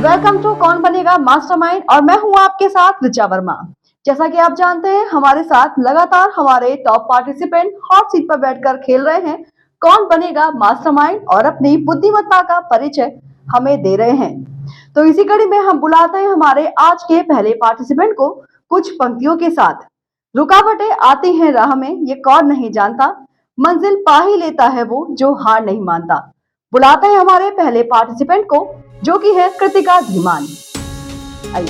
Welcome to कौन बनेगा mastermind और मैं हूं आपके साथ ऋचा वर्मा। जैसा कि आप जानते हैं हमारे साथ लगातार हमारे टॉप पार्टिसिपेंट हॉट सीट पर बैठकर खेल रहे हैं कौन बनेगा मास्टरमाइंड और अपनी बुद्धिमत्ता का परिचय हमें दे रहे हैं। तो इसी कड़ी में हम बुलाते हैं हमारे आज के पहले पार्टिसिपेंट को कुछ पंक्तियों के साथ। रुकावटें आती हैं राह में ये कौन नहीं जानता, मंजिल पा ही लेता है वो जो हार नहीं मानता। बुलाते हैं हमारे पहले पार्टिसिपेंट को जो कि है कृतिका धीमान। आइए।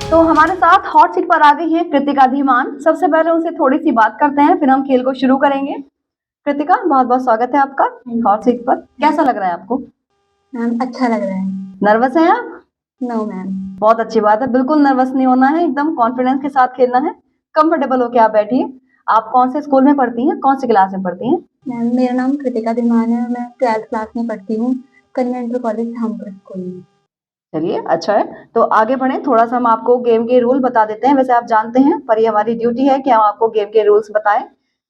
तो हमारे साथ हॉट सीट पर आ गई है कृतिका धीमान। सबसे पहले उनसे थोड़ी सी बात करते हैं फिर हम खेल को शुरू करेंगे। कृतिका, बहुत बहुत स्वागत है आपका हॉट सीट पर। कैसा लग रहा है आपको? मैम अच्छा लग रहा है। नर्वस है आप? No ma'am. बहुत अच्छी बात है, बिल्कुल नर्वस नहीं होना है, एकदम कॉन्फिडेंस के साथ खेलना है। कंफर्टेबल होके आप बैठिए। आप कौन से स्कूल में पढ़ती हैं, कौन सी क्लास में पढ़ती हैं? मैम मेरा नाम कृतिका धीमान है, मैं 12th क्लास में पढ़ती हूँ कन्वेंट कॉलेज धामपुर स्कूल में। चलिए अच्छा है, तो आगे बढ़े। थोड़ा सा हम आपको गेम के रूल बता देते हैं। वैसे आप जानते हैं पर ये हमारी ड्यूटी है कि हम आपको गेम के रूल्स बताएं।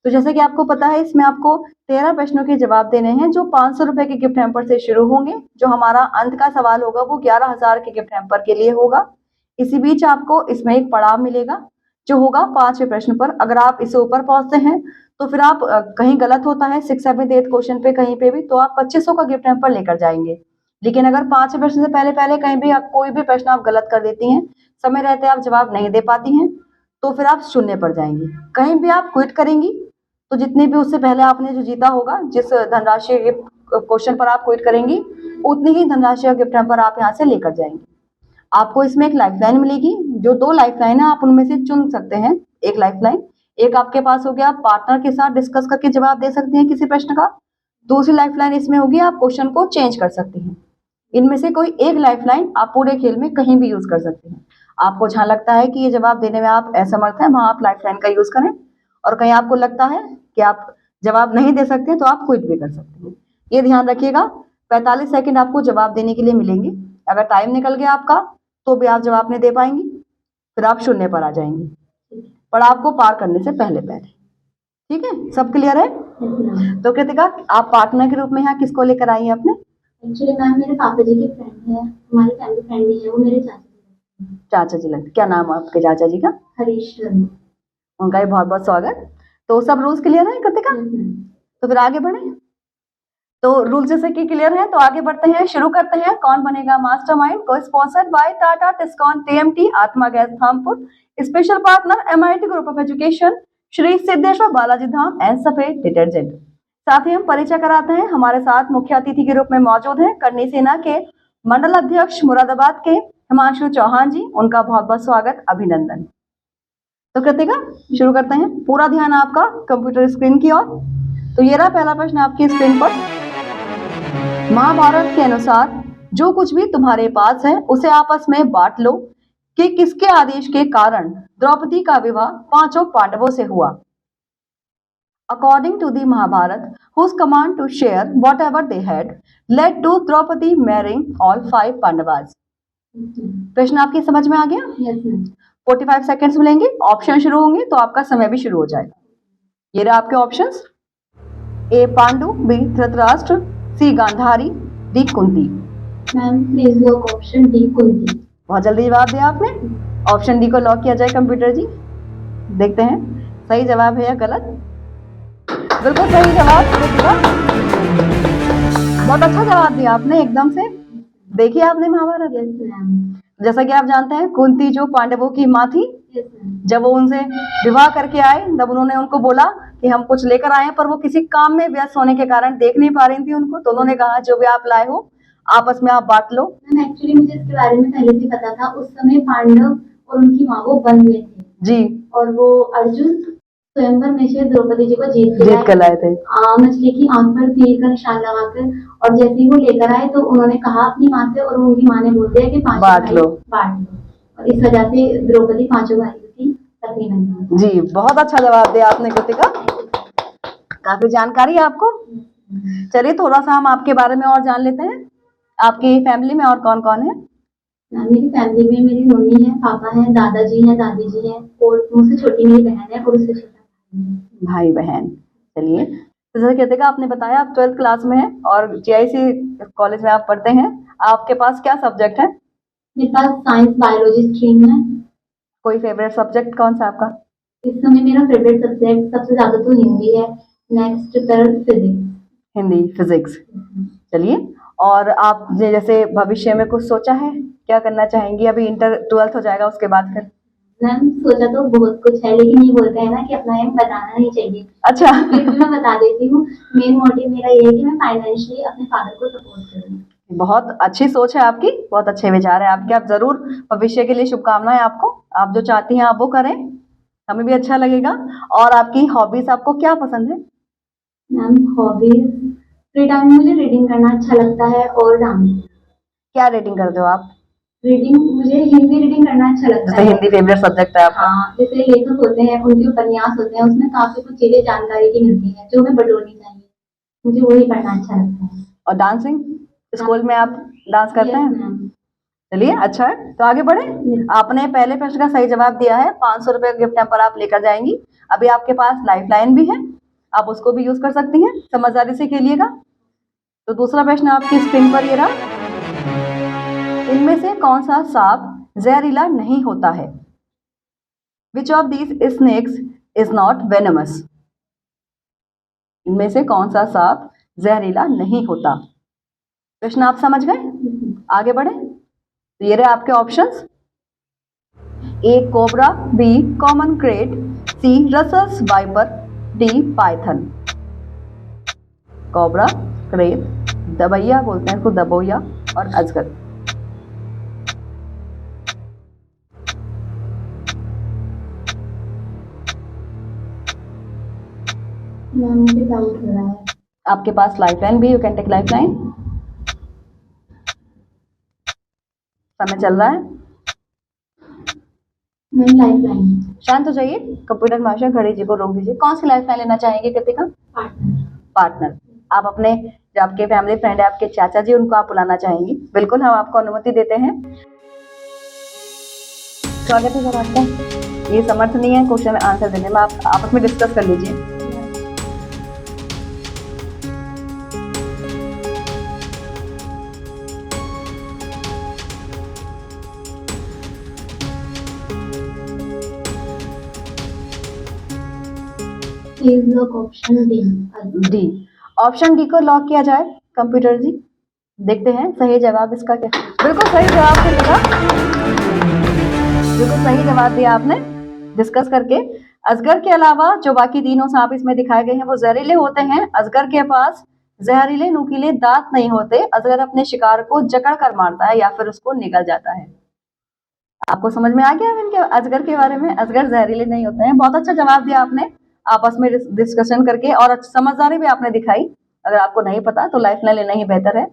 तो जैसे कि आपको पता है इसमें आपको 13 प्रश्नों के जवाब देने हैं जो 500 रुपए के गिफ्ट हैम्पर से शुरू होंगे। जो हमारा अंत का सवाल होगा वो 11,000 के गिफ्ट हैम्पर के लिए होगा। इसी बीच आपको इसमें एक पड़ाव मिलेगा जो होगा 5वें प्रश्न पर। अगर आप इससे ऊपर पहुंचते हैं तो फिर आप कहीं गलत होता है 6, 7, 8 क्वेश्चन पे कहीं पे भी तो आप 2500 का गिफ्ट हैम्पर लेकर जाएंगे। लेकिन अगर 5वें प्रश्न से पहले पहले कहीं भी आप कोई भी प्रश्न आप गलत कर देती हैं, समय रहते आप जवाब नहीं दे पाती हैं, तो फिर आप शून्य पर जाएंगी। कहीं भी आप क्विट करेंगी तो जितनी भी उससे पहले आपने जो जीता होगा, जिस धनराशि क्वेश्चन पर आप क्विट करेंगी उतनी ही धनराशि का गिफ्ट हैम्पर आप यहाँ से लेकर जाएंगे। आपको इसमें एक लाइफलाइन मिलेगी, जो 2 लाइफलाइन है आप उनमें से चुन सकते हैं। एक लाइफलाइन एक आपके पास होगी, आप पार्टनर के साथ डिस्कस करके जवाब दे सकते हैं किसी प्रश्न का। दूसरी लाइफलाइन इसमें होगी आप क्वेश्चन को चेंज कर सकती हैं। इनमें से कोई एक लाइफलाइन आप पूरे खेल में कहीं भी यूज कर सकते हैं। आपको जहां लगता है कि ये जवाब देने में आप असमर्थ हैं वहां आप लाइफलाइन का यूज करें, और कहीं आपको लगता है कि आप जवाब नहीं दे सकते तो आप क्विट भी कर सकते हैं। ये ध्यान रखिएगा। 45 सेकंड आपको जवाब देने के लिए मिलेंगे। अगर टाइम निकल गया आपका तो भी आप जवाब नहीं दे पाएंगी, फिर आप शून्य पर आ जाएंगी पड़ाव को पार करने से पहले पहले। ठीक है, सब क्लियर है? तो कृतिका, आप पार्टनर के रूप में यहाँ किसको लेकर आई हैं अपने? एक्चुअली मैम मेरे पापा जी के फ्रेंड है, हमारी फैमिली फ्रेंड ही है, वो मेरे चाचा जी लगते। क्या नाम है आपके चाचा जी का? हरीश शर्मा। उनका भी बहुत बहुत स्वागत। तो सब रूल्स क्लियर है कृतिका? तो फिर आगे बढ़े। तो रूल जैसे कि क्लियर है तो आगे बढ़ते हैं, शुरू करते हैं कौन बनेगा मास्टरमाइंड को sponsored by Tata Tiscon TMT Atma gas Dhampur, special partner MIT group of education, Shri Siddheshwar Balaji Dham and Safed detergent. साथ ही हम परिचय कराते हैं, हमारे साथ मुख्य अतिथि के रूप में मौजूद हैं करनी सेना के मंडल अध्यक्ष मुरादाबाद के हिमांशु चौहान जी। उनका बहुत बहुत स्वागत, अभिनंदन। तो कृतिका शुरू करते हैं। पूरा ध्यान आपका कंप्यूटर स्क्रीन की ओर। तो ये रहा पहला प्रश्न आपकी स्क्रीन पर। महाभारत के अनुसार जो कुछ भी तुम्हारे पास है उसे आपस में बांट लो कि किसके आदेश के कारण द्रौपदी का विवाह 5 पांडवों से हुआ? According to the Mahabharata, whose command to share whatever they had led to Draupadi marrying all 5 Pandavas? प्रश्न आपकी समझ में आ गया? Yes ma'am. 45 सेकंड्स मिलेंगे, ऑप्शन शुरू होंगे तो आपका समय भी शुरू हो जाएगा। ये रहे आपके options. A Pandu, B Dhritarashtra, C Gandhari, D Kunti. Ma'am please lock option D Kunti. बहुत जल्दी जवाब दिया आपने। ऑप्शन डी को लॉक किया जाए कंप्यूटर जी। देखते हैं सही जवाब है या गलत। बिल्कुल सही जवाब। बहुत अच्छा जवाब दिया आपने, एकदम से। देखिए आपने महाभारत। Yes ma'am. जैसा कि आप जानते हैं कुंती जो पांडवों की माँ थी, यस मैम। जब वो उनसे विवाह करके आए तब उन्होंने उनको बोला कि हम कुछ लेकर आए हैं, पर वो किसी काम में व्यस्त होने के कारण देख नहीं पा रही थी उनको। तो उन्होंने कहा जो भी आप लाए हो आपस में आप बांट लो। मैम एक्चुअली मुझे इसके बारे में पहले से पता था। उस समय पांडव और उनकी माँ वो वन में थे जी, और वो अर्जुन स्वयंवर में से द्रौपदी जी को जीत कर लाए थे मछली की आंख पर तीर का निशान लगाकर। और जैसे ही वो लेकर आए तो उन्होंने कहा अपनी माँ से, और उनकी माँ ने बोल दिया कि बांट लो। और इस वजह से द्रौपदी 5 भाइयों की पत्नी बन गई। जी, बहुत अच्छा जवाब दिया आपने कृतिका, काफी जानकारी है आपको। चलिए थोड़ा सा हम आपके बारे में और जान लेते हैं। आपकी फैमिली में और कौन कौन है? मेरी फैमिली में मेरी मम्मी है, पापा है, दादाजी हैं, दादी जी हैं, और मुझसे छोटी मेरी बहन है और उससे छोटा। भाई बहन। चलिए, तो जैसे कृतिका आपने बताया आप 12th क्लास में हैं और जीआईसी कॉलेज में आप पढ़ते हैं। आपके पास क्या सब्जेक्ट है? मेरे पास साइंस बायोलॉजी स्ट्रीम है। कोई फेवरेट सब्जेक्ट कौन सा आपका? इस समय मेरा फेवरेट सब्जेक्ट सबसे ज्यादा तो हिंदी है, नेक्स्ट पर फिजिक्स। हिंदी, फिजिक्स। चलिए, और आपने जैसे भविष्य में कुछ सोचा है, क्या करना चाहेंगी? अभी इंटर 12th हो जाएगा उसके बाद फिर? मैम सोचा तो बहुत कुछ है, लेकिन ये बोलते हैं ना कि अपना एम बताना नहीं चाहिए। अच्छा। फिर भी मैं बता देती हूँ, मेन मोटिव मेरा ये है कि मैं फाइनेंशियली अपने फादर को सपोर्ट करूँ। बहुत अच्छी सोच है आपकी, बहुत अच्छे विचार है आपके। आप जरूर, भविष्य के लिए शुभकामनाएं आपको। आप जो चाहती हैं आप वो करें, हमें भी अच्छा लगेगा। और आपकी हॉबीज, आपको क्या पसंद है? मैम हॉबीज, फ्री टाइम में मुझे रीडिंग करना अच्छा लगता है और डांस। क्या रीडिंग करते हो आप? रीडिंग, मुझे हिंदी रीडिंग करना अच्छा लगता जैसे है। हिंदी फेवरेट सब्जेक्ट है आपका? हाँ, जैसे लेखक होते हैं उनके उपन्यास होते हैं, उसमें काफी कुछ चीजें जानकारी की मिलती हैं जो हमें बटोरनी चाहिए, मुझे वही पढ़ना अच्छा लगता है। और डांसिंग, स्कूल में आप डांस करते यस हैं? मैम। चलिए, अच्छा है। तो आगे बढ़े। आपने पहले प्रश्न का सही जवाब दिया है, 500 रुपए गिफ्ट हैम्पर आप लेकर जाएंगी। अभी आपके पास लाइफ लाइन भी है, आप उसको भी यूज कर सकती हैं, समझदारी से खेलिएगा। तो दूसरा प्रश्न आपकी स्क्रीन पर ये रहा। इनमें से कौन सा सांप जहरीला नहीं होता है? Which of these snakes is not venomous? इनमें से कौन सा सांप जहरीला नहीं होता? प्रश्न आप समझ गए? आगे बढ़े। तो ये रहे आपके options. A cobra, B common krait, C Russell's viper, D python. Cobra, krait, दबैया बोलते हैं इसको, दबोया, और अजगर। मैम मुझे डाउट हो रहा है। आपके पास लाइफलाइन भी, यू कैन टेक लाइफलाइन। समय चल रहा है। Ma'am life line. शांत हो जाइए, कंप्यूटर मास्टर घड़ी जी को रोक दीजिए। कौन सी लाइफलाइन लेना चाहेंगे कृतिका? पार्टनर। पार्टनर। आप अपने जो आपके फैमिली फ्रेंड है, आपके चाचा जी, उनको आप बुलाना चाहेंगी? बिल्कुल, हम आपको अनुमति देते हैं। स्वागत है सर आपका। ये समर्थ नहीं है क्वेश्चन आंसर देने में, आप आपस में डिस्कस कर लीजिए। Please lock option D. D. Option D को लॉक किया जाए कंप्यूटर जी। देखते हैं सही जवाब इसका क्या। बिल्कुल सही जवाब दिया, बिल्कुल सही जवाब दिया आपने डिस्कस करके। अजगर के अलावा जो बाकी तीनों सांप इसमें दिखाए गए हैं वो जहरीले होते हैं। अजगर के पास जहरीले नुकीले दांत नहीं होते। अजगर अपने शिकार को जकड़ कर मारता है या फिर उसको निगल जाता है। आपको समझ में आ गया इनके अजगर के बारे में? अजगर जहरीले नहीं होते हैं। बहुत अच्छा जवाब दिया आपने आपस में डिस्कशन करके, और समझदारी भी आपने दिखाई। अगर आपको नहीं पता तो लाइफ लाइन लेना ही बेहतर है।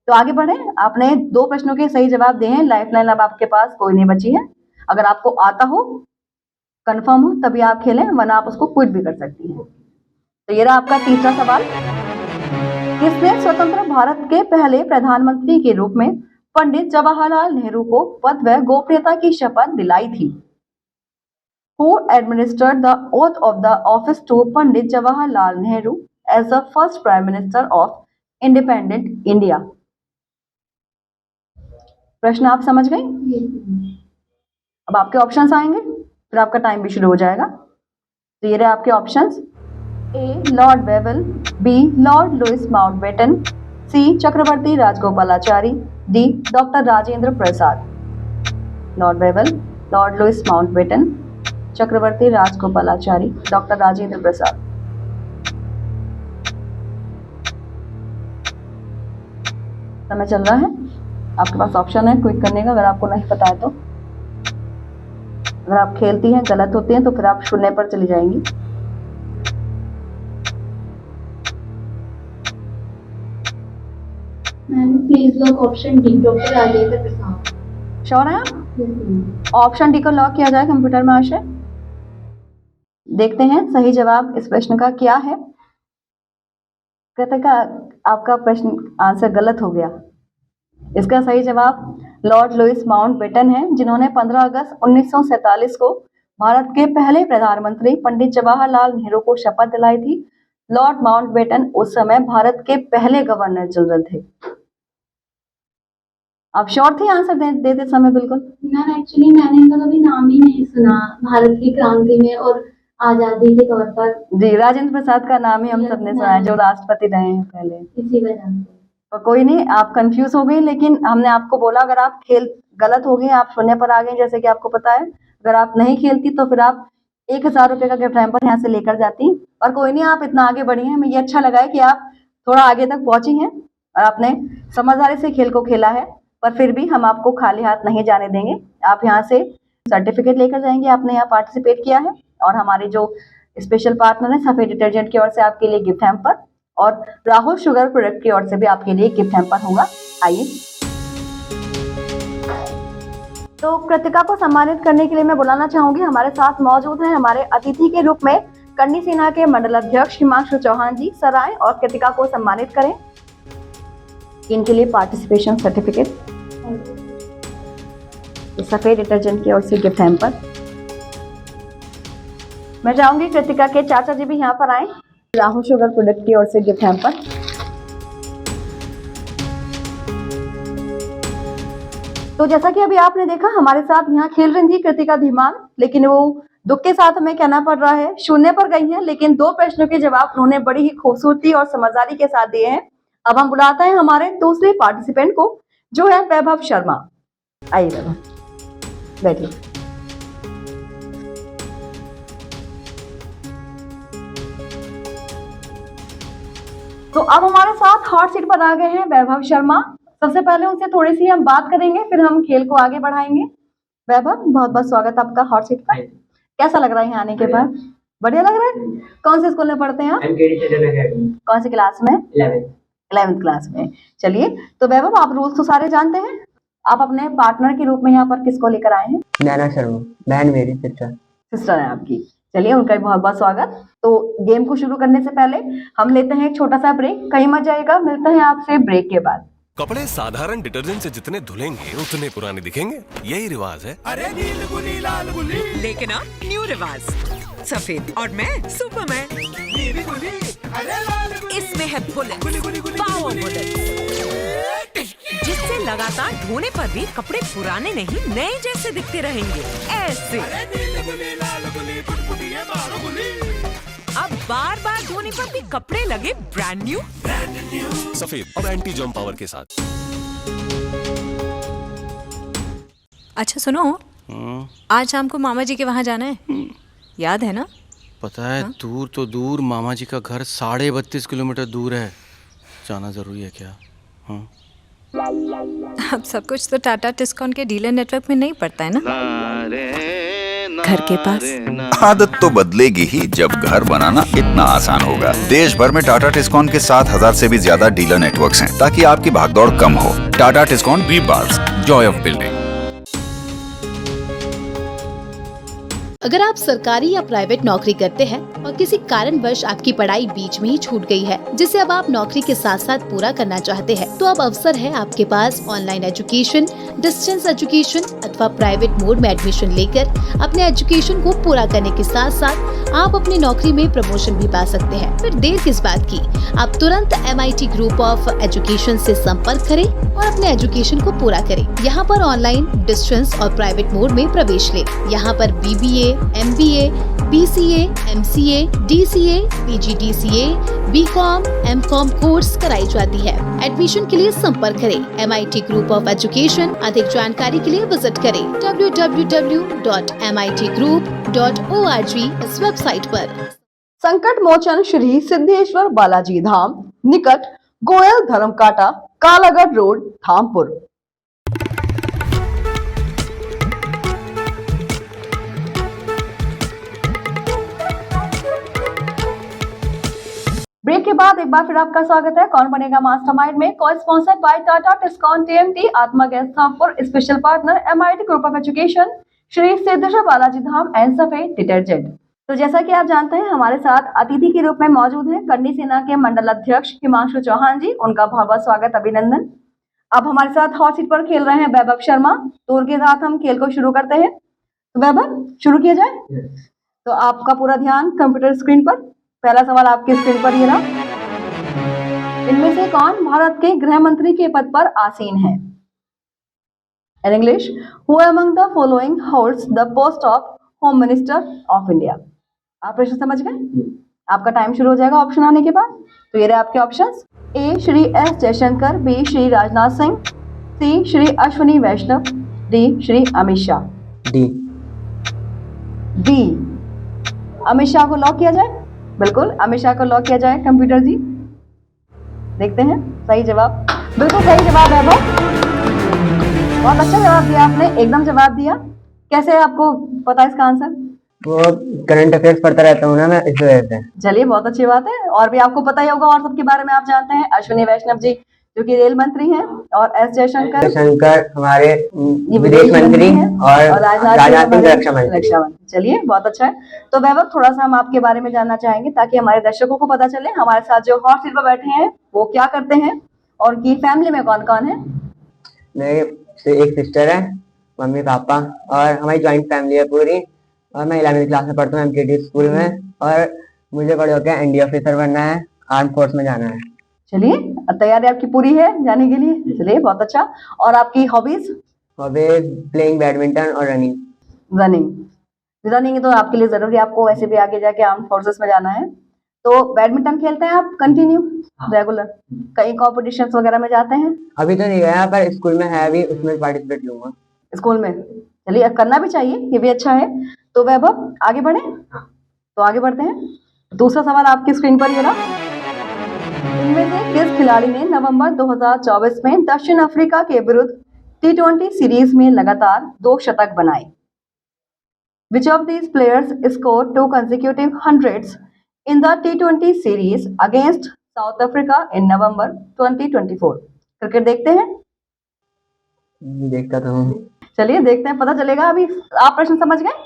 तो आगे बढ़े। आपने 2 प्रश्नों के सही जवाब दिए हैं। लाइफ लाइन अब आपके पास कोई नहीं बची है। अगर आपको आता हो, कंफर्म हो, तभी आप खेलें, वरना आप उसको क्विट भी कर सकती हैं। तो ये रहा आपका तीसरा सवाल। किसने स्वतंत्र भारत के पहले प्रधानमंत्री के रूप में पंडित जवाहरलाल नेहरू को पद व गोपनीयता की शपथ दिलाई थी? Who administered the oath of the office to Pandit Jawaharlal Nehru as the first Prime Minister of Independent India? प्रश्न आप समझ गए? अब आपके ऑप्शंस आएंगे, फिर आपका टाइम भी शुरू हो जाएगा। तो ये रहे आपके options. A Lord Wavell, B Lord Louis Mountbatten, C Chakravarti Rajagopalachari, D doctor Rajendra Prasad. Lord Wavell, Lord Louis Mountbatten, Chakravarti Rajagopalachari, doctor Rajendra Prasad. समय चल रहा है। आपके पास ऑप्शन है क्विक करने का, अगर आपको नहीं पता है तो। अगर आप खेलती हैं गलत होती हैं तो फिर आप शून्य पर चली जाएंगी। Please lock option D, doctor Rajendra Prasad. Sure हैं आप? ऑप्शन डी को लॉक किया जाए कंप्यूटर में आशय। देखते हैं सही जवाब इस प्रश्न का क्या है। कृतिका, आपका प्रश्न आंसर गलत हो गया। इसका सही जवाब लॉर्ड लुइस माउंटबेटन है, जिन्होंने 15 अगस्त 1947 को भारत के पहले प्रधानमंत्री पंडित जवाहरलाल नेहरू को शपथ दिलाई थी? लॉर्ड माउंटबेटन उस समय भारत के पहले गवर्नर जनरल थे। आप श्योर थे आंसर देते समय? बिल्कुल मैम एक्चुअली मैंने इनका कभी नाम ही नहीं सुना भारत की क्रांति में और आजादी के तौर पर। जी, राजेंद्र प्रसाद का नाम ही हम Yes, सबने ma'am. सुना है, जो राष्ट्रपति रहे हैं पहले। इसी वजह से। तो कोई नहीं, आप कंफ्यूज हो गई, लेकिन हमने आपको बोला अगर आप खेल गलत हो गए, आप शून्य पर आ गए, जैसे कि आपको पता है, अगर आप नहीं खेलती तो फिर आप 1000 रुपए का गिफ्ट हैम्पर यहाँ से लेकर जाती। और कोई नहीं, आप इतना आगे बढ़ी हैं, हमें ये अच्छा लगा है कि आप थोड़ा आगे तक पहुंची हैं और आपने समझदारी से खेल को खेला है। पर फिर भी हम आपको खाली हाथ नहीं जाने देंगे। आप यहाँ से सर्टिफिकेट लेकर जाएंगे, आपने यहाँ पार्टिसिपेट किया है। और हमारे जो स्पेशल पार्टनर है सफेद डिटर्जेंट की ओर से आपके लिए गिफ्ट हैम्पर, और राहुल शुगर प्रोडक्ट की ओर से भी आपके लिए गिफ्ट हैम्पर होगा। आइए, तो कृतिका को सम्मानित करने के लिए मैं बुलाना चाहूंगी, हमारे साथ मौजूद हैं हमारे अतिथि के रूप में कन्नी सेना के मंडल अध्यक्ष हिमांशु चौहान जी। सर आए और कृतिका को सम्मानित करें। इनके लिए पार्टिसिपेशन सर्टिफिकेट, सफेद डिटर्जेंट की ओर से गिफ्ट हैम्पर। मैं चाहूंगी कृतिका के चाचा जी भी यहाँ पर आए, राहुल शुगर प्रोडक्ट की ओर से गिफ्ट हैम्पर। तो जैसा कि अभी आपने देखा, हमारे साथ यहाँ खेल रही थी कृतिका धीमान, लेकिन वो दुख के साथ हमें कहना पड़ रहा है शून्य पर गई है। लेकिन 2 प्रश्नों के जवाब उन्होंने बड़ी ही खूबसूरती और समझदारी के साथ दिए हैं। अब हम बुलाते हैं हमारे दूसरे पार्टिसिपेंट को, जो है वैभव शर्मा। आइए वैभव, बैठिए। तो अब हमारे साथ हॉट सीट पर आ गए हैं वैभव शर्मा। सबसे पहले उनसे थोड़ी सी हम बात करेंगे, फिर हम खेल को आगे बढ़ाएंगे। वैभव, बहुत बहुत स्वागत आपका हॉट सीट पर। कैसा लग रहा है यहाँ आने के बाद? बढ़िया लग रहा है। कौन से स्कूल में पढ़ते हैं आप? कौन सी क्लास में? 11th क्लास में। चलिए, तो वैभव आप रूल्स तो सारे जानते हैं। आप अपने पार्टनर के रूप में यहाँ पर किसको लेकर आए हैं? नैना शर्मा, बहन मेरी सिस्टर है आपकी। चलिए, उनका भी बहुत बहुत स्वागत। तो गेम को शुरू करने से पहले हम लेते हैं एक छोटा सा ब्रेक। कहीं मत जाइएगा, मिलते हैं आपसे ब्रेक के बाद। कपड़े साधारण डिटर्जेंट से जितने धुलेंगे उतने पुराने दिखेंगे, यही रिवाज है। अरे नील गुली लाल गुली, लेकिन अब न्यू रिवाज, सफेद और मैं सुपरमैन। नीली गुली, अरे लाल गुली, इसमें है बुलेट, गुली गुली गुली, पावर बुलेट, जिससे लगातार धोने पर भी कपड़े पुराने नहीं नए जैसे दिखते रहेंगे। ऐसे अरे नील गुली लाल गुली, गुदगुदी मारो गुली। अब बार बार धोने पर भी कपड़े लगे ब्रांड न्यू। सफेद और एंटी जर्म पावर के साथ। अच्छा सुनो, आज शाम को मामा जी के वहाँ जाना है, याद है ना? पता है, दूर तो दूर, मामा जी का घर 32.5 किलोमीटर दूर है। जाना जरूरी है क्या? हाँ? अब सब कुछ तो टाटा टिस्कॉन के डीलर नेटवर्क में नहीं पड़ता है ना, घर के पास। आदत तो बदलेगी ही जब घर बनाना इतना आसान होगा। देश भर में टाटा टिस्कॉन के 7000 से भी ज्यादा डीलर नेटवर्क्स हैं, ताकि आपकी भागदौड़ कम हो। टाटा टिस्कॉन वी बार्स, जॉय ऑफ बिल्डिंग। अगर आप सरकारी या प्राइवेट नौकरी करते हैं और किसी कारणवश आपकी पढ़ाई बीच में ही छूट गई है, जिसे अब आप नौकरी के साथ साथ पूरा करना चाहते हैं, तो अब अवसर है आपके पास ऑनलाइन एजुकेशन, डिस्टेंस एजुकेशन अथवा प्राइवेट मोड में एडमिशन लेकर अपने एजुकेशन को पूरा करने के साथ साथ आप अपनी नौकरी में प्रमोशन भी पा सकते हैं। फिर देर किस बात की, आप तुरंत MIT ग्रुप ऑफ एजुकेशन से संपर्क करें और अपने एजुकेशन को पूरा करें। यहाँ पर ऑनलाइन, डिस्टेंस और प्राइवेट मोड में प्रवेश लें। यहाँ पर BBA, MBA, BCA, MCA, DCA, PGDCA, BCom, MCom course कराई जाती है। एडमिशन के लिए संपर्क करें MIT ग्रुप ऑफ एजुकेशन। अधिक जानकारी के लिए विजिट करें www.mitgroup.org इस वेबसाइट पर। संकट मोचन श्री सिद्धेश्वर बालाजी धाम, निकट गोयल धर्मकाटा, कालागढ़ रोड, धामपुर। ब्रेक के बाद एक बार फिर आपका स्वागत है कौन बनेगा मास्टरमाइंड में, को sponsored by Tata Tiscon TMT, आत्मा gas Dhampur, special partner MIT group of education, Shri Siddheshwar Balaji Dham and Safed detergent. तो जैसा कि आप जानते हैं, हमारे साथ अतिथि के रूप में मौजूद हैं कन्नी सेना के मंडल अध्यक्ष हिमांशु चौहान जी। उनका बहुत बहुत स्वागत, अभिनंदन। अब हमारे साथ हॉट सीट पर खेल रहे हैं वैभव शर्मा, तो उनके साथ हम खेल को शुरू करते हैं। तो वैभव शुरू किया जाए। तो आपका पूरा ध्यान कंप्यूटर स्क्रीन पर। पहला सवाल आपकी स्क्रीन पर ये रहा। इनमें से कौन भारत के गृह मंत्री के पद पर आसीन है? In English, who among the following holds the post of Home Minister of India? आप प्रश्न समझ गए? आपका टाइम शुरू हो जाएगा ऑप्शन आने के बाद। तो ये रहे आपके ऑप्शंस। ए श्री एस जयशंकर, बी श्री राजनाथ सिंह, सी श्री अश्विनी वैष्णव, डी श्री अमित शाह। डी अमित शाह को लॉक किया जाए। बिल्कुल अमित शाह को लॉक किया जाए कंप्यूटर जी। देखते हैं सही जवाब। बिल्कुल सही जवाब है वो। बहुत अच्छा जवाब दिया आपने, एकदम जवाब दिया। कैसे आपको पता इसका आंसर? वो करंट अफेयर्स पढ़ता रहता हूँ ना मैं, इस वजह से। चलिए बहुत अच्छी बात है। और भी आपको पता ही होगा और सबके बारे में आप जानते हैं। अश्विनी वैष्णव जी जो कि रेल मंत्री हैं, और एस जयशंकर हमारे विदेश मंत्री हैं, और राजनाथ सिंह रक्षा मंत्री। चलिए बहुत अच्छा है। तो वैभव थोड़ा सा हम आपके बारे में जानना चाहेंगे ताकि हमारे दर्शकों को पता चले हमारे साथ जो हॉट सीट पर बैठे हैं वो क्या करते हैं और की फैमिली में कौन कौन है। मेरे एक सिस्टर है, मम्मी पापा, और हमारी ज्वाइंट फैमिली है पूरी। और मैं 11वीं क्लास में पढ़ता हूँ एमकेटी स्कूल में, और मुझे बड़े होकर एनडी ऑफिसर बनना है, आर्म फोर्स में जाना है। चलिए तैयारी आपकी पूरी है जाने के लिए। चलिए बहुत अच्छा। और आपकी हॉबीज? प्लेइंग बैडमिंटन और रनिंग। रनिंग तो आपके लिए जरूरी है, आपको वैसे भी आगे जाके आर्म फोर्सेस में जाना है। तो बैडमिंटन खेलते हैं आप कंटिन्यू रेगुलर? कई कॉम्पिटिशन्स वगैरह में जाते हैं? अभी तो नहीं गया, पर स्कूल में है, अभी उसमें पार्टिसिपेट लूंगा। स्कूल में? चलिए करना भी चाहिए, ये भी अच्छा है। तो वैभव आगे बढ़े। तो आगे बढ़ते हैं। दूसरा सवाल आपकी स्क्रीन पर ये रहा। इनमें से किस खिलाड़ी ने नवंबर 2024 में दक्षिण अफ्रीका के विरुद्ध T20 सीरीज में लगातार 2 शतक बनाए? Which of these players scored 2 consecutive hundreds in the T20 series against South Africa in November 2024? Cricket देखते हैं? देखता तो हूँ। चलिए देखते हैं, पता चलेगा। अभी आप प्रश्न समझ गए,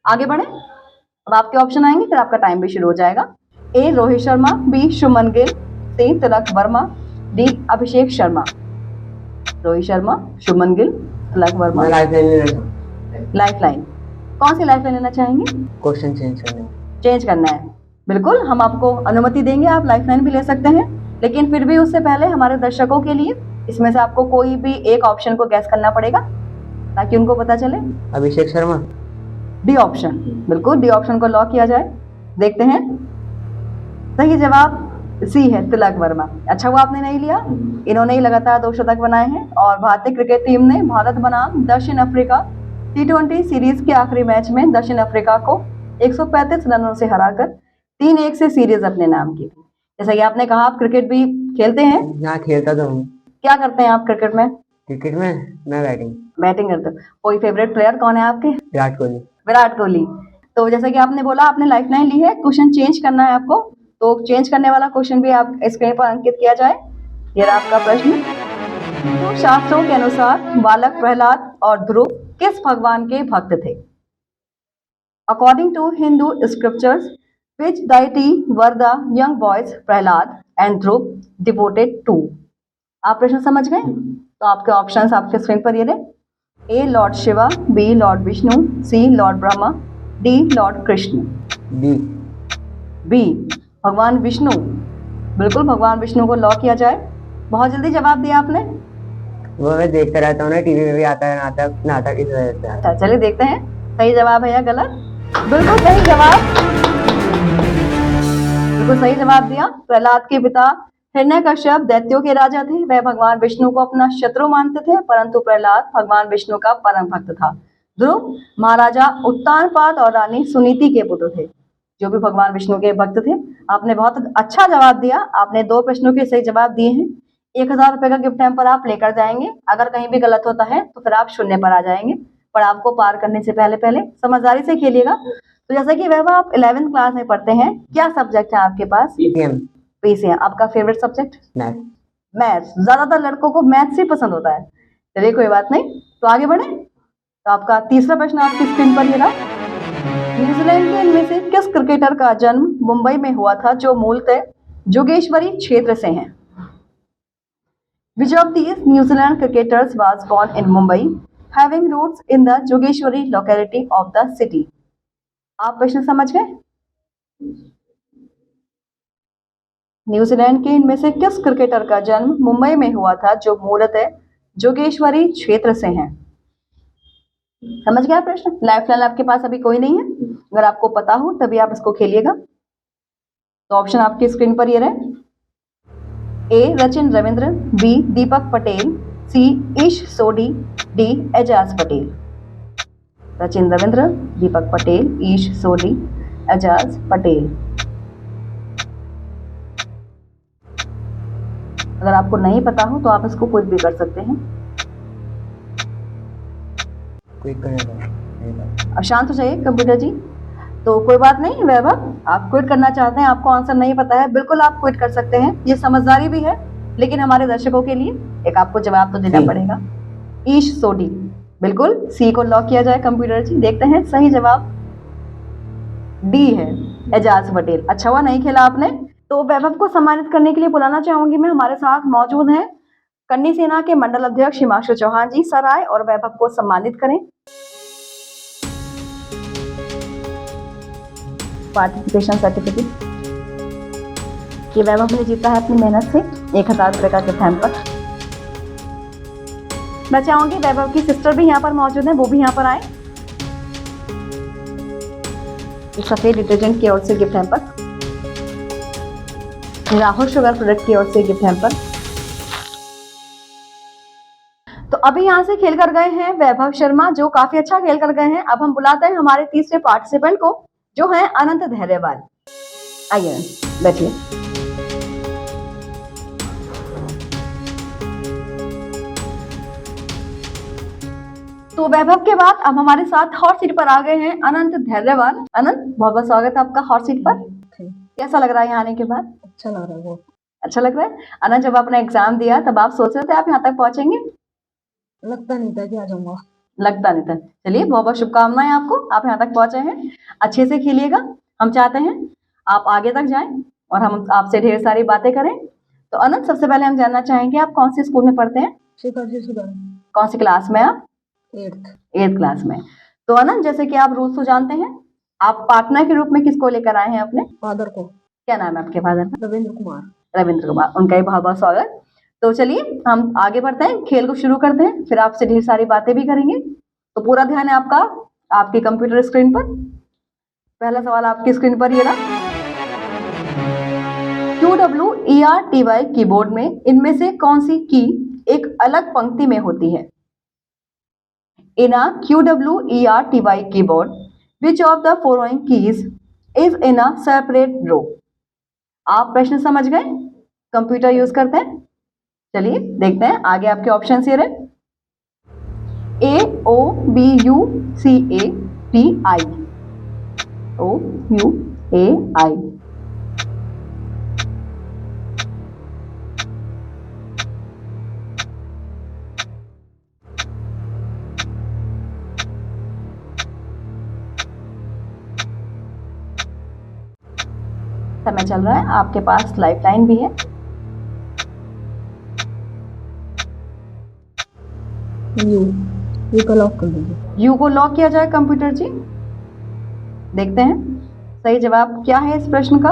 आगे बढ़े। अब आपके ऑप्शन आएंगे, फिर आपका टाइम भी शुरू हो जाएगा। ए रोहित शर्मा, बी शुभमन गिल, सी तिलक वर्मा, डी अभिषेक शर्मा। रोहित शर्मा, शुभमन गिल, तिलक वर्मा। लाइफलाइन कौन सी लाइफलाइन लेना चाहेंगे? क्वेश्चन चेंज करना है। बिल्कुल हम आपको अनुमति देंगे, आप लाइफलाइन भी ले सकते हैं, लेकिन फिर भी उससे पहले हमारे दर्शकों के लिए इसमें से आपको कोई भी एक ऑप्शन को गैस करना पड़ेगा ताकि उनको पता चले। अभिषेक शर्मा। डी ऑप्शन, बिल्कुल डी ऑप्शन को लॉक किया जाए। देखते हैं सही जवाब सी है, तिलक वर्मा। अच्छा हुआ आपने नहीं लिया, इन्होंने ही लगातार 2 शतक बनाए हैं। और भारतीय क्रिकेट टीम ने भारत बनाम दक्षिण अफ्रीका T20 सीरीज के आखिरी मैच में दक्षिण अफ्रीका को 135 रनों से हराकर 3-1 से सीरीज अपने नाम की थी। जैसा कि आपने कहा आप क्रिकेट भी खेलते हैं? हाँ खेलता तो हूँ। क्या करते हैं आप क्रिकेट में? क्रिकेट में मैं बैटिंग करते हो। कोई फेवरेट प्लेयर कौन है आपके? विराट कोहली। तो जैसा कि आपने बोला आपने लाइफलाइन ली है, क्वेश्चन चेंज करना है आपको, तो चेंज करने वाला क्वेश्चन भी आप स्क्रीन पर अंकित किया जाए। ये रहा आपका प्रश्न। तो शास्त्रों के अनुसार बालक प्रहलाद और ध्रुव किस भगवान के भक्त थे? According to Hindu scriptures which deity were the young boys Prahlad and Dhruv devoted to? आप प्रश्न समझ गए? तो आपके ऑप्शंस आपके स्क्रीन पर ये रहे। A Lord Shiva, B Lord Vishnu, C Lord Brahma, D Lord Krishna. B भगवान विष्णु। बिल्कुल भगवान विष्णु को लॉक किया जाए। बहुत जल्दी जवाब दिया आपने। वो मैं देखता रहता हूँ ना, टीवी में भी आता है नाटक इस वजह से। अच्छा चलिए देखते हैं सही जवाब है या गलत। बिल्कुल सही जवाब, बिल्कुल सही जवाब दिया। प्रहलाद के पिता हिरण्यकश्यप दैत्यों के राजा थे। वह भगवान विष्णु को अपना शत्रु मानते थे, परंतु प्रहलाद भगवान विष्णु का परम भक्त था। ध्रुव महाराजा उत्तानपाद और रानी सुनीति के पुत्र थे, जो भी भगवान विष्णु के भक्त थे। आपने बहुत अच्छा जवाब दिया। आपने 2 प्रश्नों के सही जवाब दिए हैं। 1000 रुपए का गिफ्ट हैम्पर आप लेकर जाएंगे। अगर कहीं भी गलत होता है तो फिर आप 0 पर आ जाएंगे, पर आपको पार करने से पहले समझदारी से खेलिएगा। तो जैसा कि वह आप 11th क्लास में पढ़ते हैं, क्या सब्जेक्ट है आपके पास? पीसीएम। आपका फेवरेट सब्जेक्ट? मैथ्स। ज्यादातर लड़कों को मैथ्स ही पसंद होता है। चलिए कोई बात नहीं, तो आगे बढ़े। तो आपका तीसरा प्रश्न आपकी स्क्रीन पर ये रहा। न्यूजीलैंड के इनमें से किस क्रिकेटर का जन्म मुंबई में हुआ था जो मूलतः जोगेश्वरी क्षेत्र से हैं? Which of these New Zealand cricketers was born in Mumbai? Having roots in the Jogeshwari locality of the city. आप प्रश्न समझ गए? न्यूजीलैंड के इनमें से किस क्रिकेटर का जन्म मुंबई में हुआ था जो मूलतः जोगेश्वरी क्षेत्र से हैं? समझ गया प्रश्न? लाइफलाइन आपके पास अभी कोई नहीं है, अगर आपको पता हो तभी आप इसको खेलिएगा। तो ऑप्शन आपकी स्क्रीन पर ये रहे। ए रचिन रविंद्र, बी दीपक पटेल, सी ईश सोडी, डी एजाज पटेल। रचिन रविंद्र, दीपक पटेल, ईश सोडी, एजाज पटेल। अगर आपको नहीं पता हो तो आप इसको क्विक भी कर सकते हैं। क्विक करेगा। अब शांत हो जाइए कंप्यूटर जी। तो कोई बात नहीं वैभव, आप क्विट करना चाहते हैं, आपको आंसर नहीं पता है, बिल्कुल आप क्विट कर सकते हैं, ये समझदारी भी है, लेकिन हमारे दर्शकों के लिए एक आपको जवाब तो देना पड़ेगा। ईश सोडी, बिल्कुल सी को लॉक किया जाए कंप्यूटर जी। देखते हैं सही जवाब डी है, एजाज पटेल। अच्छा हुआ नहीं खेला आपने। तो वैभव को सम्मानित करने के लिए बुलाना चाहूंगी मैं, हमारे साथ मौजूद हैं कन्नी सेना के मंडल अध्यक्ष हिमांशु चौहान जी। सर आए और वैभव को सम्मानित करें। पार्टिसिपेशन सर्टिफिकेट ये वैभव ने जीता है अपनी मेहनत से 1000 रुपए का गिफ्ट हैम्पर। मैं चाहूंगी वैभव की सिस्टर भी यहाँ पर मौजूद है, वो भी यहाँ पर आए। एक सफेद डिटर्जेंट की ओर से gift hamper, Rahul sugar product की ओर से गिफ्ट हैम्पर। तो अभी यहाँ से खेल कर गए हैं वैभव शर्मा, जो काफी अच्छा खेल कर गए हैं। अब हम बुलाते हैं हमारे तीसरे पार्टिसिपेंट को, जो है अनंत धैर्यवाल। आइए बैठिए। तो वैभव के बाद अब हमारे साथ हॉट सीट पर आ गए हैं अनंत धैर्यवाल। अनंत, बहुत बहुत स्वागत है आपका हॉट सीट पर। कैसा लग रहा है यहाँ आने के बाद? अच्छा लग रहा है वो। अच्छा लग रहा है। अनंत, जब आपने एग्जाम दिया तब आप सोच रहे थे आप यहाँ तक पहुंचेंगे? लगता नहीं था कि आ जाऊंगा। लगता नहीं था। चलिए बहुत बहुत शुभकामनाएं आपको, आप यहाँ तक पहुंचे हैं। अच्छे से खेलिएगा, हम चाहते हैं आप आगे तक जाएं और हम आपसे ढेर सारी बातें करें। तो अनंत, सबसे पहले हम जानना चाहेंगे आप कौन से स्कूल में पढ़ते हैं? कौन सी क्लास में आप? 8th क्लास में। तो अनंत, जैसे कि आप रूल्स तो जानते हैं, आप पार्टनर के रूप में किसको लेकर आए हैं? अपने फादर को। क्या नाम है आपके फादर का? रविंद्र कुमार। रविंद्र कुमार, उनका ही बहुत बहुत स्वागत। तो चलिए हम आगे बढ़ते हैं, खेल को शुरू करते हैं, फिर आपसे ढेर सारी बातें भी करेंगे। तो पूरा ध्यान है आपका आपकी कंप्यूटर स्क्रीन पर। पहला सवाल आपकी स्क्रीन पर ये रहा। QWERTY कीबोर्ड में इनमें से कौन सी की एक अलग पंक्ति में होती है? In a QWERTY keyboard, which of the following keys is in a separate row? आप प्रश्न समझ गए? कंप्यूटर यूज करते हैं। चलिए देखते हैं आगे आपके ऑप्शन ये रहे। AOBUCATI, OUAI। समय चल रहा है, आपके पास लाइफलाइन भी है। यू को लॉक कर दीजिए। यू को लॉक किया जाए कंप्यूटर जी। देखते हैं सही जवाब क्या है इस प्रश्न का।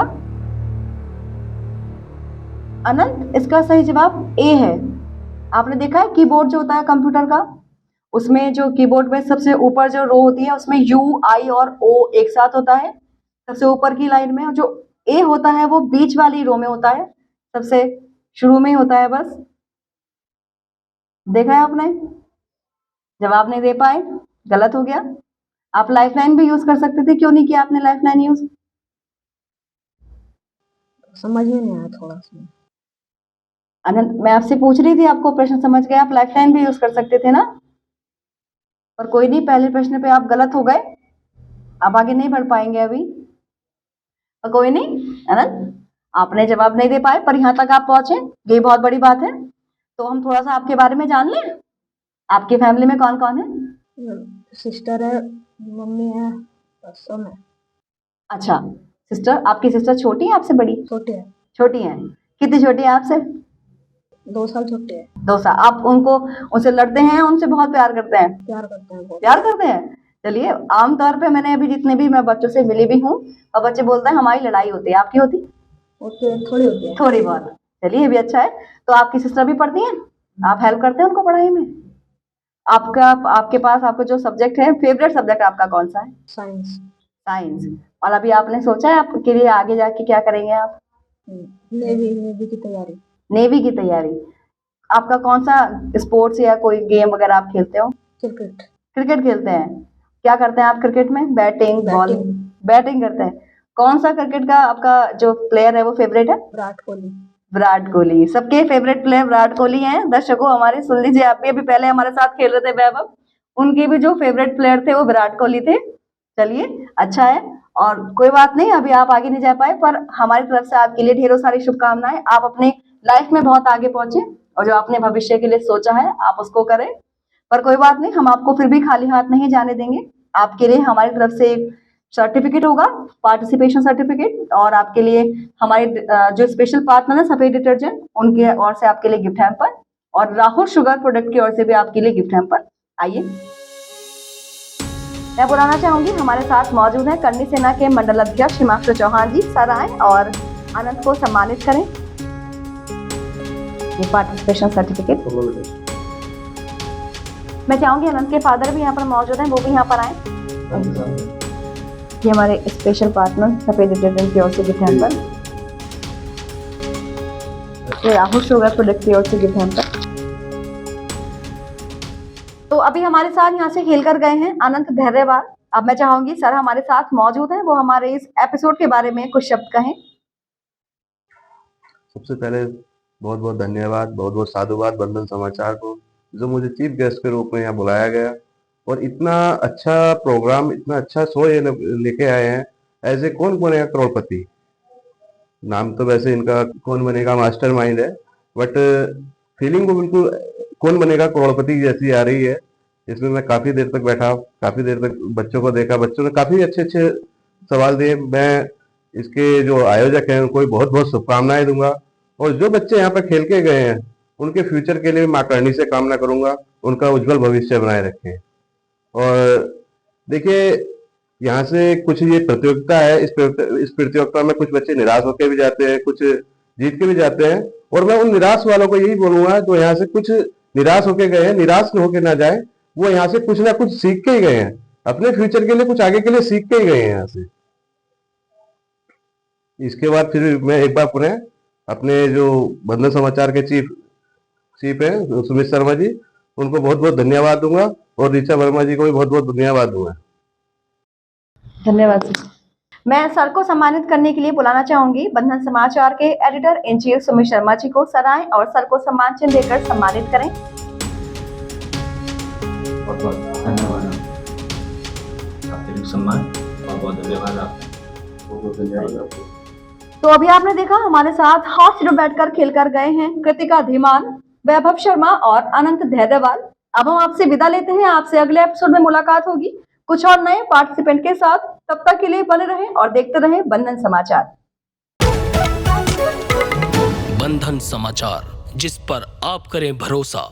अनंत, इसका सही जवाब ए है। आपने देखा है कीबोर्ड जो होता है कंप्यूटर का, उसमें जो कीबोर्ड में सबसे ऊपर जो रो होती है उसमें यू, आई और ओ एक साथ होता है सबसे ऊपर की लाइन में, और जो ए होता है वो बीच वाली रो में होता है, सबसे शुरू में ही होता है। बस देखा है आपने, जवाब नहीं दे पाए, गलत हो गया। आप लाइफलाइन भी यूज कर सकते थे, क्यों नहीं किया आपने लाइफलाइन यूज? समझ में नहीं आया थोड़ा सा। अनंत, मैं आपसे पूछ रही थी, आपको प्रश्न समझ गए, आप लाइफलाइन भी यूज कर सकते थे ना। पर कोई नहीं, पहले प्रश्न पे आप गलत हो गए, आप आगे नहीं बढ़ पाएंगे अभी। और कोई नहीं अनंत, आपने जवाब नहीं दे पाए पर यहाँ तक आप पहुंचे, ये बहुत बड़ी बात है। तो हम थोड़ा सा आपके बारे में जान लें। आपकी फैमिली में कौन कौन है? सिस्टर है, मम्मी है, सब है। अच्छा, सिस्टर, आपकी सिस्टर छोटी है आपसे बड़ी? छोटे है। छोटी है। कितनी छोटी है आपसे? 2 साल छोटे हैं। 2 साल। आप उनको उनसे लड़ते हैं, उनसे बहुत प्यार करते हैं? प्यार करते हैं बहुत। प्यार करते हैं। चलिए, आमतौर पे मैंने अभी जितने भी मैं बच्चों से मिली भी हूँ और बच्चे बोलते हैं हमारी लड़ाई होती है, आपकी होती? थोड़ी होती है। थोड़ी बहुत। चलिए, ये भी अच्छा है। तो आपकी सिस्टर भी पढ़ती हैं? आप हेल्प करते हैं उनको पढ़ाई में? आपके पास आपका जो सब्जेक्ट है, फेवरेट सब्जेक्ट आपका कौन सा है? साइंस। साइंस। और अभी आपने सोचा है आपके लिए आगे जाके क्या करेंगे आप? नेवी की तैयारी। नेवी की तैयारी। आपका कौन सा स्पोर्ट्स या कोई गेम वगैरह आप खेलते हो? क्रिकेट। क्रिकेट खेलते हैं। क्या करते हैं आप क्रिकेट में? Batting, bowling? बैटिंग करते हैं। कौन सा क्रिकेट का आपका जो प्लेयर है वो फेवरेट है? विराट कोहली। विराट कोहली। सबके फेवरेट प्लेयर विराट कोहली हैं। दर्शकों हमारे सुन लीजिए, आप भी अभी पहले हमारे साथ खेल रहे थे वैभव, उनके भी जो फेवरेट प्लेयर थे वो विराट कोहली थे। चलिए, अच्छा है। और कोई बात नहीं, अभी आप आगे नहीं जा पाए, पर हमारी तरफ से आपके लिए ढेरों सारी शुभकामनाएं। आप अपने लाइफ में बहुत आगे पहुंचे और जो आपने भविष्य के लिए सोचा है आप उसको करें। पर कोई बात नहीं, हम आपको फिर भी खाली हाथ नहीं जाने देंगे। आपके लिए हमारी तरफ से एक सर्टिफिकेट होगा, पार्टिसिपेशन सर्टिफिकेट, और आपके लिए हमारे जो स्पेशल पार्टनर है सफेद डिटर्जेंट, उनके ओर से आपके लिए गिफ्ट हैम्पर, और राहुल शुगर प्रोडक्ट की ओर से भी आपके लिए गिफ्ट हैम्पर। आइए, मैं बुलाना चाहूंगी, हमारे साथ मौजूद हैं करनी सेना के मंडल अध्यक्ष हिमांशु चौहान जी। सर आए और आनंद को सम्मानित करें। ये पार्टिसिपेशन सर्टिफिकेट। मैं चाहूंगी आनंद के फादर भी यहाँ पर मौजूद हैं, वो भी यहाँ पर आए। ये हमारे स्पेशल पार्टनर सफेद डिटर्जेंट की ओर से गिफ्ट हैम्पर, ये राहुल शुगर प्रोडक्ट की ओर से गिफ्ट हैम्पर। तो अभी हमारे साथ यहाँ से खेल कर गए हैं अनंत धैर्यवाल। अब मैं चाहूंगी सर हमारे साथ मौजूद हैं, वो हमारे इस एपिसोड के बारे में कुछ शब्द कहें। सबसे पहले बहुत बहुत धन्यवाद, बहुत बहुत साधुवाद बंधन समाचार को, जो मुझे चीफ गेस्ट के रूप में यहाँ बुलाया गया और इतना अच्छा प्रोग्राम, इतना अच्छा शो ये लेके आए हैं। ऐसे कौन बनेगा करोड़पति, नाम तो वैसे इनका कौन बनेगा मास्टरमाइंड है, बट फीलिंग को बिल्कुल कौन बनेगा करोड़पति जैसी आ रही है। इसमें मैं काफी देर तक बैठा, काफी देर तक बच्चों को देखा, बच्चों ने काफी अच्छे अच्छे सवाल दिए। मैं इसके जो आयोजक हैं उनको भी बहुत बहुत शुभकामनाएं दूंगा, और जो बच्चे यहाँ पे खेल के गए हैं उनके फ्यूचर के लिए माँ करनी से कामना करूंगा, उनका उज्जवल भविष्य बनाए रखें। और देखिए, यहाँ से कुछ ये प्रतियोगिता है, इस प्रतियोगिता में कुछ बच्चे निराश होकर भी जाते हैं, कुछ जीत के भी जाते हैं, और मैं उन निराश वालों को यही बोलूंगा जो यहाँ से कुछ निराश होके गए हैं, निराश होके ना जाए, वो यहाँ से कुछ ना कुछ सीख के ही गए हैं, अपने फ्यूचर के लिए कुछ आगे के लिए सीख के ही गए हैं यहाँ से। इसके बाद फिर मैं एक बार पुनः अपने जो बंधन समाचार के चीफ हैं सुमित शर्मा जी, उनको बहुत बहुत धन्यवाद दूंगा, और ऋचा वर्मा जी को भी बहुत बहुत धन्यवाद दूंगा। धन्यवाद सर। मैं सर को सम्मानित करने के लिए बुलाना चाहूंगी बंधन समाचार के editor in chief Sumit Sharma ji को। सर आए और सर को सम्मान चिन्ह देकर सम्मानित करें। बहुत बहुत धन्यवाद आपके सम्मान, बहुत बहुत धन्यवाद आपको, बहुत धन्यवाद आपको। तो अभी आपने देखा हमारे साथ हॉट सीट पर बैठकर खेलकर गए हैं कृतिका धीमान, वैभव शर्मा और अनंत धैर्यवाल। अब हम आपसे विदा लेते हैं, आपसे अगले एपिसोड में मुलाकात होगी कुछ और नए पार्टिसिपेंट के साथ। तब तक के लिए बने रहें और देखते रहें बंधन समाचार। बंधन समाचार, जिस पर आप करें भरोसा।